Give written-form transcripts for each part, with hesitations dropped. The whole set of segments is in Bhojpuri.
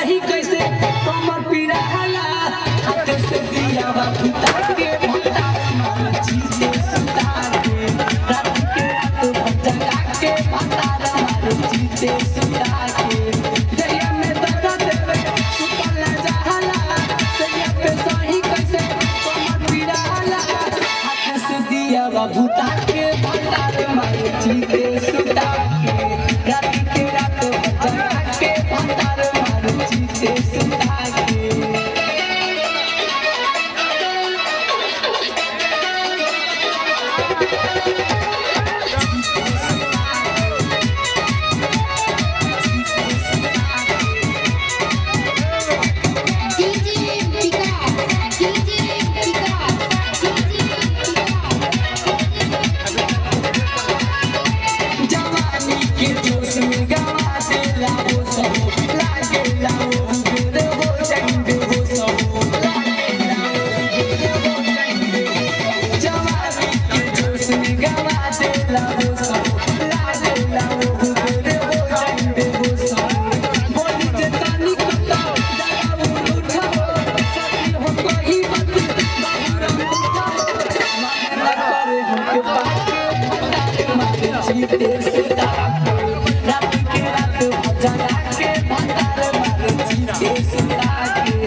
सही कैसे कमर पिराला हाथ से दिया बुता के भंडा मार चीजे सुता के रात के रात भजगा के भंडा मार चीजे सुता के दया में दर्द देवे सुतल जाला सैया पे सही कैसे कमर पिराला हाथ से दिया बुता के भंडा मार चीजे सुता के रात के रात भजगा के भंडा मार चीजे सुता के जवानी के जोश में गवा देला वो सब लागेला वो बेर हो जाएंगे वो सब लागेला वो बेर हो जाएंगे जवानी के जोश में गवा देला वो सब लागेला वो बेर हो जाएंगे वो सब बोली जे तानी कता जरा वो उठाओ सती हो कोई बात बाबूरा उठाओ माना करे हमके पाके भंडारे मारे जीते सुता के रात के रात भजगा के भंडारे मारे जीते सुता के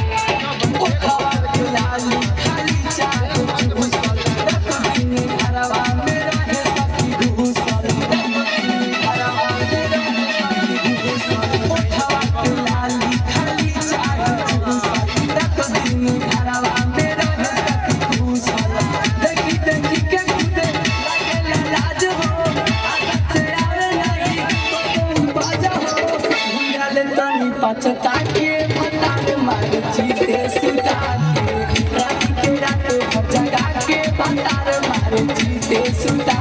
उठावा के लाली खाली चार घुसल रख दिन घरवा में रहे सखी घुसल रख दिन घरवा में रहे सखी घुसल उठावा के लाली खाली चार घुसल रख दिन घरवा में रहे सखी घुसल देखी देखी के खुदे लागेला लाज हो आदत से आवे नहीं तो तुम बाजा हो भूला ले तनी पछता के भंडार मार जीते सुता के रात के रात भजगा के भंडार मार जीते सुता